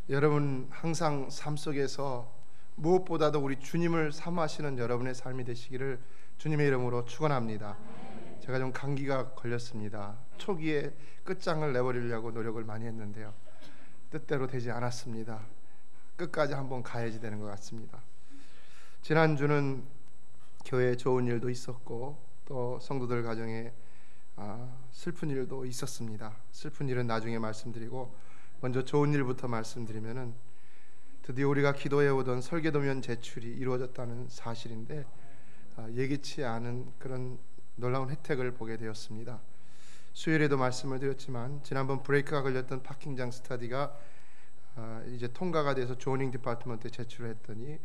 여러분 항상 삶 속에서 무엇보다도 우리 주님을 사모하시는 여러분의 삶이 되시기를 주님의 이름으로 축원합니다. 제가 좀 감기가 걸렸습니다. 초기에 끝장을 내버리려고 노력을 많이 했는데요, 뜻대로 되지 않았습니다. 끝까지 한번 가야지 되는 것 같습니다. 지난주는 교회에 좋은 일도 있었고 또 성도들 가정에 슬픈 일도 있었습니다. 슬픈 일은 나중에 말씀드리고 먼저 좋은 일부터 말씀드리면은 드디어 우리가 기도해 오던 설계도면 제출이 이루어졌다는 사실인데 예기치 않은 그런 놀라운 혜택을 보게 되었습니다. 수요일에도 말씀을 드렸지만 지난번 브레이크가 걸렸던 파킹장 스터디가 이제 통과가 돼서 조닝 디파트먼트에 제출을 했더니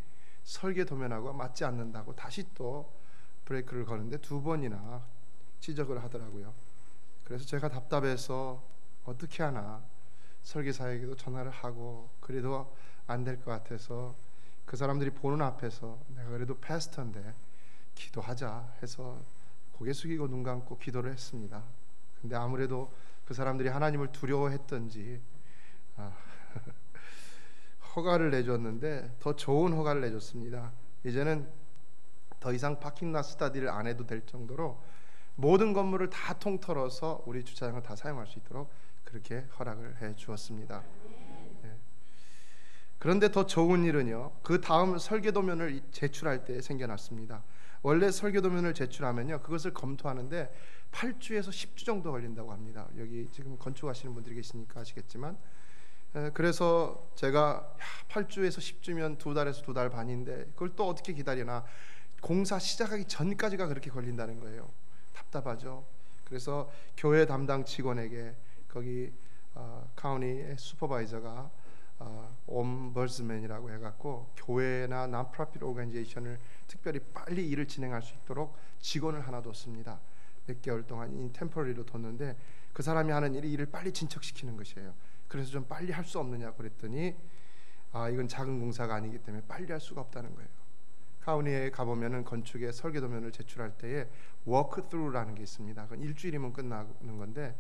설계도면하고 맞지 않는다고 다시 또 브레이크를 거는데 2번이나 지적을 하더라고요. 그래서 제가 답답해서 어떻게 하나 설계사에게도 전화를 하고 그래도 안 될 것 같아서 그 사람들이 보는 앞에서 내가 그래도 패스터인데 기도하자 해서 고개 숙이고 눈 감고 기도를 했습니다. 근데 아무래도 그 사람들이 하나님을 두려워했던지 허가를 내줬는데 더 좋은 허가를 내줬습니다. 이제는 더 이상 파킹lot 스터디를 안 해도 될 정도로 모든 건물을 다 통틀어서 우리 주차장을 다 사용할 수 있도록 그렇게 허락을 해 주었습니다. 그런데 더 좋은 일은요, 그 다음 설계도면을 제출할 때 생겨났습니다. 원래 설계도면을 제출하면요, 그것을 검토하는데 8주에서 10주 정도 걸린다고 합니다. 여기 지금 건축하시는 분들이 계시니까 아시겠지만, 그래서 제가 8주에서 10주면 2달에서 2달 반인데 그걸 또 어떻게 기다리나, 공사 시작하기 전까지가 그렇게 걸린다는 거예요. 답답하죠. 그래서 교회 담당 직원에게 거기 카운티의 슈퍼바이저가 옴버스맨이라고 해갖고 교회나 non-profit organization을 특별히 빨리 일을 진행할 수 있도록 직원을 하나 뒀습니다. 몇 개월 동안 인템포리로 뒀는데 그 사람이 하는 일이 일을 빨리 진척시키는 것이에요. 그래서 좀 빨리 할 수 없느냐 그랬더니 이건 작은 공사가 아니기 때문에 빨리 할 수가 없다는 거예요. 카운티에 가보면은 건축의 설계도면을 제출할 때에 워크스루라는 게 있습니다. 그건 일주일이면 끝나는 건데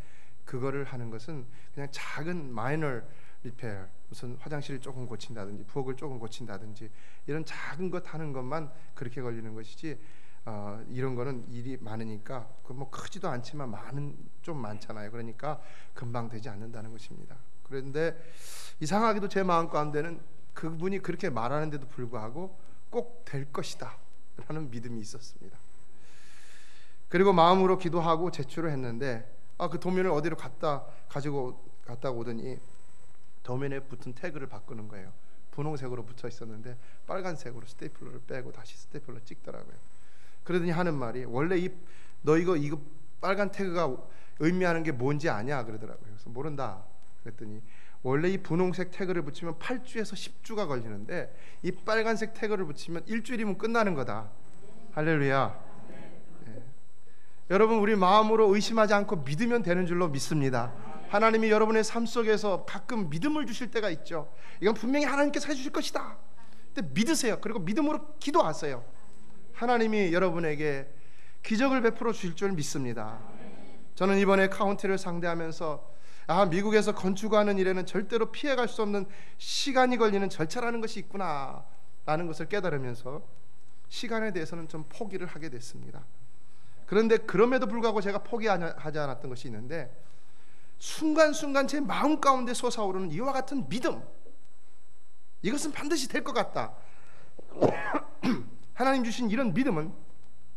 그거를 하는 것은 그냥 작은 마이너 리페어, 무슨 화장실을 조금 고친다든지 부엌을 조금 고친다든지 이런 작은 것 하는 것만 그렇게 걸리는 것이지 이런 거는 일이 많으니까 뭐 크지도 않지만 좀 많잖아요. 그러니까 금방 되지 않는다는 것입니다. 그런데 이상하게도 제 마음 가운데는 그분이 그렇게 말하는데도 불구하고 꼭 될 것이다 라는 믿음이 있었습니다. 그리고 마음으로 기도하고 제출을 했는데 그 도면을 어디로 가지고 갔다 오더니 도면에 붙은 태그를 바꾸는 거예요. 분홍색으로 붙어 있었는데 빨간색으로 스테이플러를 빼고 다시 스테이플러 찍더라고요. 그러더니 하는 말이, 원래 너 이거 빨간 태그가 의미하는 게 뭔지 아냐 그러더라고요. 그래서 모른다 그랬더니 원래 이 분홍색 태그를 붙이면 8주에서 10주가 걸리는데 이 빨간색 태그를 붙이면 일주일이면 끝나는 거다. 할렐루야. 여러분, 우리 마음으로 의심하지 않고 믿으면 되는 줄로 믿습니다. 하나님이 여러분의 삶 속에서 가끔 믿음을 주실 때가 있죠. 이건 분명히 하나님께서 해주실 것이다. 근데 믿으세요. 그리고 믿음으로 기도하세요. 하나님이 여러분에게 기적을 베풀어 주실 줄 믿습니다. 저는 이번에 카운티를 상대하면서 미국에서 건축하는 일에는 절대로 피해갈 수 없는 시간이 걸리는 절차라는 것이 있구나 라는 것을 깨달으면서 시간에 대해서는 좀 포기를 하게 됐습니다. 그런데 그럼에도 불구하고 제가 포기하지 않았던 것이 있는데, 순간순간 제 마음 가운데 솟아오르는 이와 같은 믿음, 이것은 반드시 될 것 같다. 하나님 주신 이런 믿음은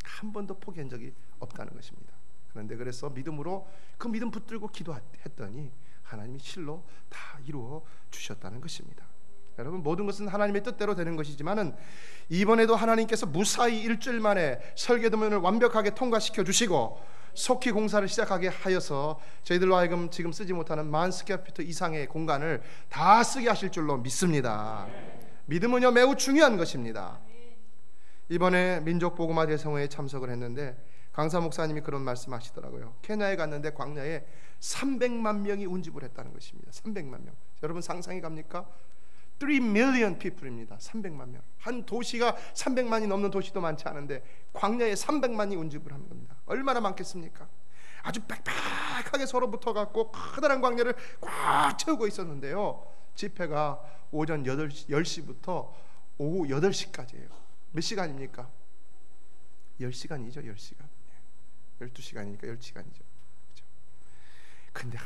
한 번도 포기한 적이 없다는 것입니다. 그런데 그래서 믿음으로 그 믿음 붙들고 기도했더니 하나님이 실로 다 이루어 주셨다는 것입니다. 여러분, 모든 것은 하나님의 뜻대로 되는 것이지만은 이번에도 하나님께서 무사히 일주일 만에 설계도면을 완벽하게 통과시켜 주시고 속히 공사를 시작하게 하여서 저희들로 하여금 지금 쓰지 못하는 10,000 스퀘어피트 이상의 공간을 다 쓰게 하실 줄로 믿습니다. 믿음은요 매우 중요한 것입니다. 이번에 민족복음화 대성회에 참석을 했는데 강사 목사님이 그런 말씀하시더라고요. 케냐에 갔는데 광야에 300만 명이 운집을 했다는 것입니다. 300만 명. 여러분 상상이 갑니까? 3 million people입니다. 300만 명. 한 도시가 300만이 넘는 도시도 많지 않은데 광야에 300만이 운집을 하는 겁니다. 얼마나 많겠습니까? 아주 빽빽하게 서로 붙어갖고 커다란 광야를 꽉 채우고 있었는데요, 집회가 오전 10시부터 오후 8시까지예요. 몇 시간입니까? 10시간이죠. 10시간. 12시간이니까 10시간이죠. 그렇죠? 근데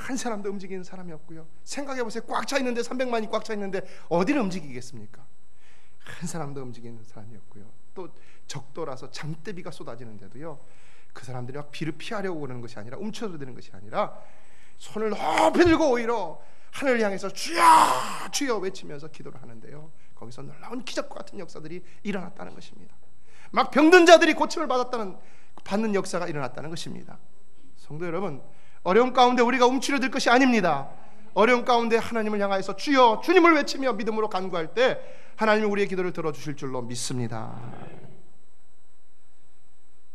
한 사람도 움직이는 사람이 없고요. 생각해보세요. 꽉 차 있는데, 300만이 꽉 차 있는데 어디를 움직이겠습니까? 한 사람도 움직이는 사람이 없고요. 또 적도라서 장대비가 쏟아지는데도요, 그 사람들이 막 비를 피하려고 그러는 것이 아니라, 움츠러드는 것이 아니라 손을 높이 들고 오히려 하늘을 향해서 주여 주여 외치면서 기도를 하는데요, 거기서 놀라운 기적과 같은 역사들이 일어났다는 것입니다. 막 병든 자들이 고침을 받는 역사가 일어났다는 것입니다. 성도 여러분, 어려운 가운데 우리가 움츠러들 것이 아닙니다. 어려운 가운데 하나님을 향하여서 주여 주님을 외치며 믿음으로 간구할 때 하나님이 우리의 기도를 들어주실 줄로 믿습니다.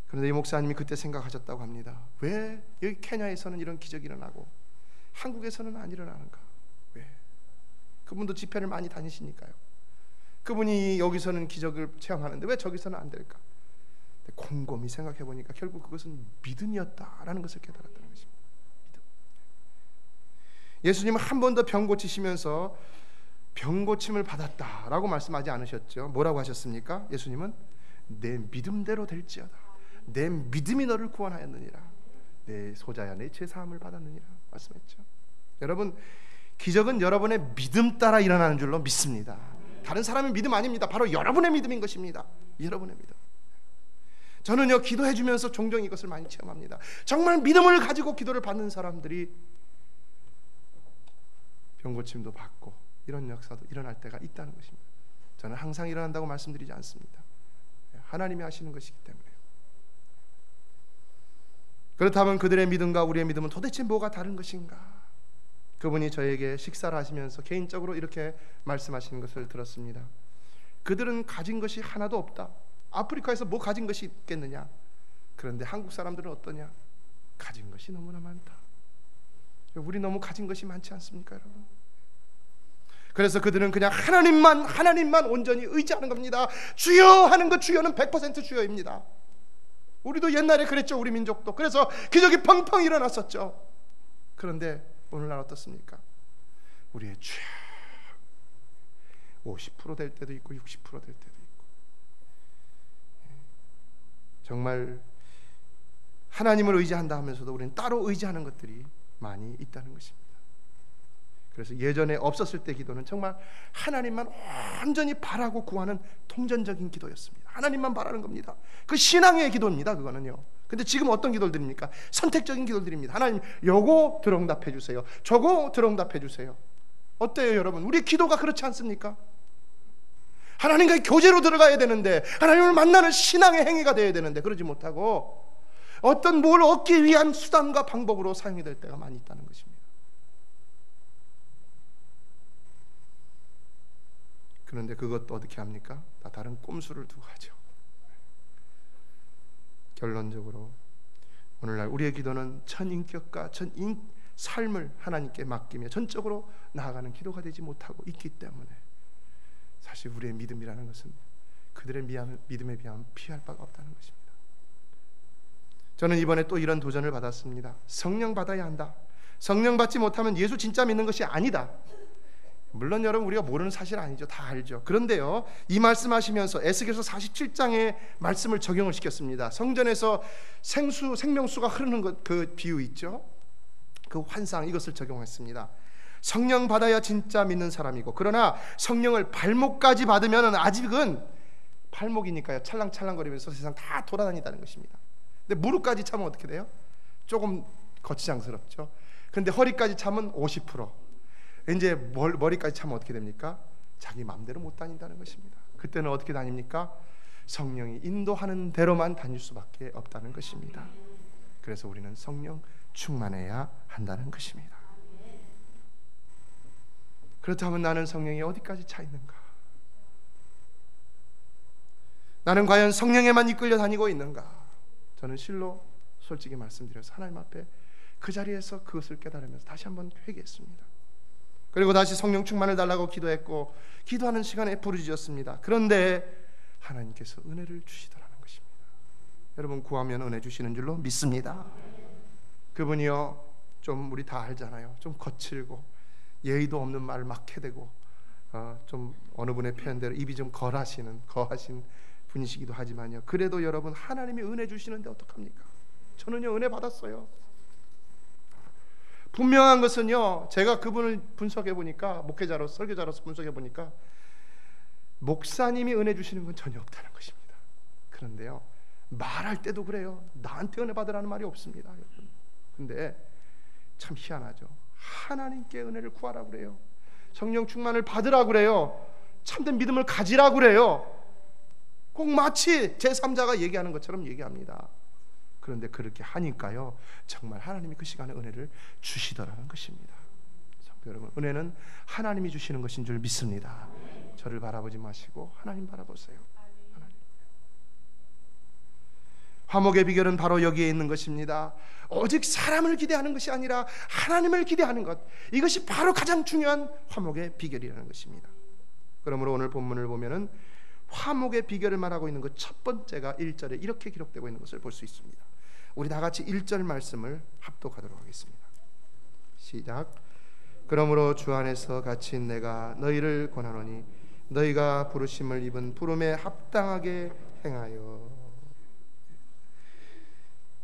그런데 이 목사님이 그때 생각하셨다고 합니다. 왜 여기 케냐에서는 이런 기적이 일어나고 한국에서는 안 일어나는가? 왜? 그분도 집회를 많이 다니시니까요. 그분이 여기서는 기적을 체험하는데 왜 저기서는 안 될까? 곰곰이 생각해 보니까 결국 그것은 믿음이었다라는 것을 깨달았다는 것입니다. 믿음. 예수님은 한 번 더 병 고치시면서 병 고침을 받았다라고 말씀하지 않으셨죠? 뭐라고 하셨습니까? 예수님은 내 믿음대로 될지어다. 내 믿음이 너를 구원하였느니라. 내 소자야 내 죄 사함을 받았느니라 말씀했죠. 여러분, 기적은 여러분의 믿음 따라 일어나는 줄로 믿습니다. 다른 사람의 믿음 아닙니다. 바로 여러분의 믿음인 것입니다. 여러분의 믿음. 저는요, 기도해 주면서 종종 이것을 많이 체험합니다. 정말 믿음을 가지고 기도를 받는 사람들이 병고침도 받고 이런 역사도 일어날 때가 있다는 것입니다. 저는 항상 일어난다고 말씀드리지 않습니다. 하나님이 하시는 것이기 때문에요. 그렇다면 그들의 믿음과 우리의 믿음은 도대체 뭐가 다른 것인가? 그분이 저에게 식사를 하시면서 개인적으로 이렇게 말씀하시는 것을 들었습니다. 그들은 가진 것이 하나도 없다. 아프리카에서 뭐 가진 것이 있겠느냐? 그런데 한국 사람들은 어떠냐? 가진 것이 너무나 많다. 우리 너무 가진 것이 많지 않습니까, 여러분? 그래서 그들은 그냥 하나님만 온전히 의지하는 겁니다. 주여 하는 것, 주여는 100% 주여입니다. 우리도 옛날에 그랬죠, 우리 민족도. 그래서 기적이 펑펑 일어났었죠. 그런데 오늘날 어떻습니까? 우리의 죄 50% 될 때도 있고 60% 될 때도 있고, 정말 하나님을 의지한다 하면서도 우리는 따로 의지하는 것들이 많이 있다는 것입니다. 그래서 예전에 없었을 때 기도는 정말 하나님만 온전히 바라고 구하는 통전적인 기도였습니다. 하나님만 바라는 겁니다. 그 신앙의 기도입니다, 그거는요. 근데 지금 어떤 기도를 드립니까? 선택적인 기도를 드립니다. 하나님, 요거 들응답해 주세요. 저거 들응답해 주세요. 어때요, 여러분? 우리 기도가 그렇지 않습니까? 하나님과의 교제로 들어가야 되는데, 하나님을 만나는 신앙의 행위가 되어야 되는데, 그러지 못하고 어떤 뭘 얻기 위한 수단과 방법으로 사용이 될 때가 많이 있다는 것입니다. 그런데 그것도 어떻게 합니까? 다 다른 꼼수를 두고 하죠. 결론적으로 오늘날 우리의 기도는 전인격과 삶을 하나님께 맡기며 전적으로 나아가는 기도가 되지 못하고 있기 때문에 사실 우리의 믿음이라는 것은 그들의 믿음에 비하면 피할 바가 없다는 것입니다. 저는 이번에 또 이런 도전을 받았습니다. 성령 받아야 한다. 성령 받지 못하면 예수 진짜 믿는 것이 아니다. 물론 여러분, 우리가 모르는 사실 아니죠. 다 알죠. 그런데요, 이 말씀하시면서 에스겔서 47장의 말씀을 적용을 시켰습니다. 성전에서 생명수가 흐르는 것, 그 비유 있죠. 그 환상, 이것을 적용했습니다. 성령 받아야 진짜 믿는 사람이고, 그러나 성령을 발목까지 받으면 아직은 발목이니까요, 찰랑찰랑거리면서 세상 다 돌아다닌다는 것입니다. 근데 무릎까지 차면 어떻게 돼요? 조금 거치장스럽죠. 근데 허리까지 차면 50%, 이제 머리까지 차면 어떻게 됩니까? 자기 마음대로 못 다닌다는 것입니다. 그때는 어떻게 다닙니까? 성령이 인도하는 대로만 다닐 수밖에 없다는 것입니다. 그래서 우리는 성령 충만해야 한다는 것입니다. 그렇다면 나는 성령이 어디까지 차 있는가? 나는 과연 성령에만 이끌려 다니고 있는가? 저는 실로 솔직히 말씀드려서 하나님 앞에 그 자리에서 그것을 깨달으면서 다시 한번 회개했습니다. 그리고 다시 성령 충만을 달라고 기도했고, 기도하는 시간에 부르짖었습니다. 그런데 하나님께서 은혜를 주시더라는 것입니다. 여러분, 구하면 은혜 주시는 줄로 믿습니다. 그분이요, 좀 우리 다 알잖아요. 좀 거칠고 예의도 없는 말을 막 해대고 좀 어느 분의 표현대로 입이 좀 거하신 분이시기도 하지만요, 그래도 여러분 하나님이 은혜 주시는데 어떡합니까? 저는요 은혜 받았어요. 분명한 것은요, 제가 그분을 분석해 보니까, 목회자로서 설교자로서 분석해 보니까 목사님이 은혜 주시는 건 전혀 없다는 것입니다. 그런데요, 말할 때도 그래요. 나한테 은혜 받으라는 말이 없습니다, 여러분. 근데 참 희한하죠. 하나님께 은혜를 구하라 그래요. 성령 충만을 받으라 그래요. 참된 믿음을 가지라 그래요. 꼭 마치 제3자가 얘기하는 것처럼 얘기합니다. 그런데 그렇게 하니까요, 정말 하나님이 그 시간에 은혜를 주시더라는 것입니다. 성도 여러분, 은혜는 하나님이 주시는 것인 줄 믿습니다. 저를 바라보지 마시고 하나님 바라보세요. 하나님. 화목의 비결은 바로 여기에 있는 것입니다. 오직 사람을 기대하는 것이 아니라 하나님을 기대하는 것, 이것이 바로 가장 중요한 화목의 비결이라는 것입니다. 그러므로 오늘 본문을 보면은 화목의 비결을 말하고 있는 것 첫 번째가 1절에 이렇게 기록되고 있는 것을 볼 수 있습니다. 우리 다 같이 1절 말씀을 합독하도록 하겠습니다. 시작. 그러므로 주 안에서 갇힌 내가 너희를 권하노니 너희가 부르심을 입은 부름에 합당하게 행하여.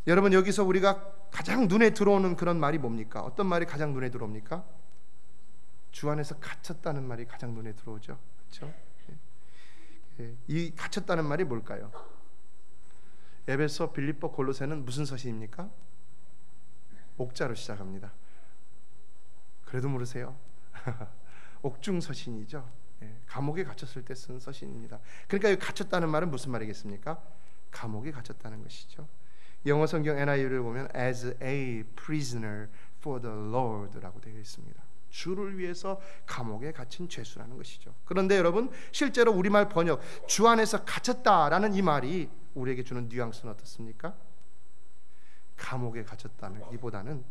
여러분, 여기서 우리가 가장 눈에 들어오는 그런 말이 뭡니까? 어떤 말이 가장 눈에 들어옵니까? 주 안에서 갇혔다는 말이 가장 눈에 들어오죠. 그렇죠? 이 갇혔다는 말이 뭘까요? 에베소, 빌립보, 골로새는 무슨 서신입니까? 옥자로 시작합니다. 그래도 모르세요? 옥중 서신이죠. 감옥에 갇혔을 때 쓴 서신입니다. 그러니까 여기 갇혔다는 말은 무슨 말이겠습니까? 감옥에 갇혔다는 것이죠. 영어 성경 NIV를 보면 as a prisoner for the Lord라고 되어 있습니다. 주를 위해서 감옥에 갇힌 죄수라는 것이죠. 그런데 여러분, 실제로 우리말 번역 주 안에서 갇혔다라는 이 말이 우리에게 주는 뉘앙스는 어떻습니까? 감옥에 갇혔다기보다는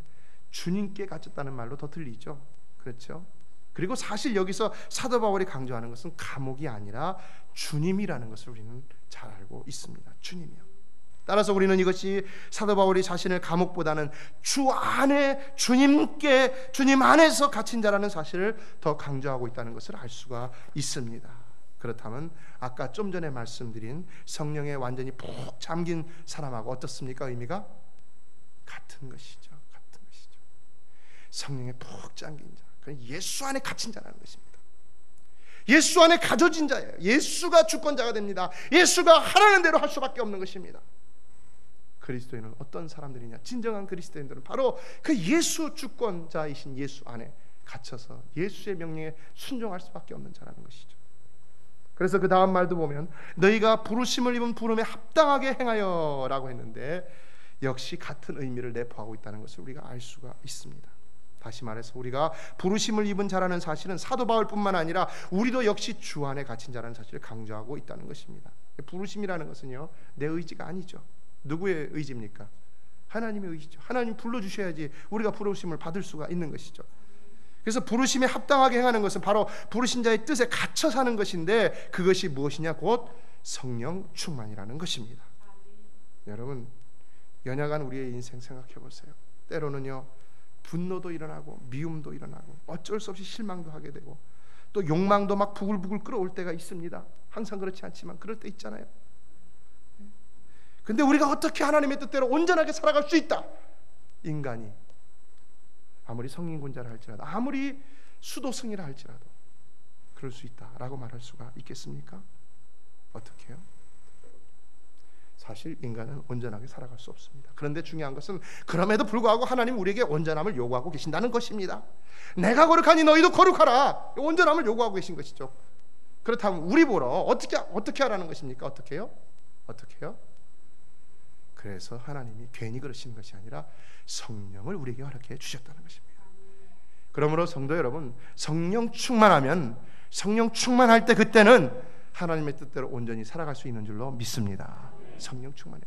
주님께 갇혔다는 말로 더 들리죠. 그렇죠? 그리고 사실 여기서 사도 바울이 강조하는 것은 감옥이 아니라 주님이라는 것을 우리는 잘 알고 있습니다. 주님이요. 따라서 우리는 이것이 사도 바울이 자신을 감옥보다는 주 안에 주님께, 주님 안에서 갇힌 자라는 사실을 더 강조하고 있다는 것을 알 수가 있습니다. 그렇다면 아까 좀 전에 말씀드린 성령에 완전히 푹 잠긴 사람하고 어떻습니까? 의미가 같은 것이죠. 같은 것이죠. 성령에 푹 잠긴 자, 그건 예수 안에 갇힌 자라는 것입니다. 예수 안에 가져진 자예요. 예수가 주권자가 됩니다. 예수가 하라는 대로 할 수밖에 없는 것입니다. 그리스도인은 어떤 사람들이냐? 진정한 그리스도인들은 바로 그 예수 주권자이신 예수 안에 갇혀서 예수의 명령에 순종할 수밖에 없는 자라는 것이죠. 그래서 그 다음 말도 보면 너희가 부르심을 입은 부름에 합당하게 행하여 라고 했는데 역시 같은 의미를 내포하고 있다는 것을 우리가 알 수가 있습니다. 다시 말해서 우리가 부르심을 입은 자라는 사실은 사도 바울뿐만 아니라 우리도 역시 주 안에 갇힌 자라는 사실을 강조하고 있다는 것입니다. 부르심이라는 것은요, 내 의지가 아니죠. 누구의 의지입니까? 하나님의 의지죠. 하나님 불러주셔야지 우리가 부르심을 받을 수가 있는 것이죠. 그래서 부르심에 합당하게 행하는 것은 바로 부르신 자의 뜻에 갇혀 사는 것인데 그것이 무엇이냐? 곧 성령 충만이라는 것입니다. 여러분, 연약한 우리의 인생 생각해 보세요. 때로는요, 분노도 일어나고 미움도 일어나고 어쩔 수 없이 실망도 하게 되고 또 욕망도 막 부글부글 끓어올 때가 있습니다. 항상 그렇지 않지만 그럴 때 있잖아요. 근데 우리가 어떻게 하나님의 뜻대로 온전하게 살아갈 수 있다? 인간이 아무리 성인군자라 할지라도, 아무리 수도승이라 할지라도 그럴 수 있다라고 말할 수가 있겠습니까? 어떻게 해요? 사실 인간은 온전하게 살아갈 수 없습니다. 그런데 중요한 것은 그럼에도 불구하고 하나님 우리에게 온전함을 요구하고 계신다는 것입니다. 내가 거룩하니 너희도 거룩하라, 온전함을 요구하고 계신 것이죠. 그렇다면 우리 보러 어떻게 하라는 것입니까? 어떻게 해요? 그래서 하나님이 괜히 그러시는 것이 아니라 성령을 우리에게 허락해 주셨다는 것입니다. 그러므로 성도 여러분, 성령 충만하면, 성령 충만할 때 그때는 하나님의 뜻대로 온전히 살아갈 수 있는 줄로 믿습니다. 성령 충만해.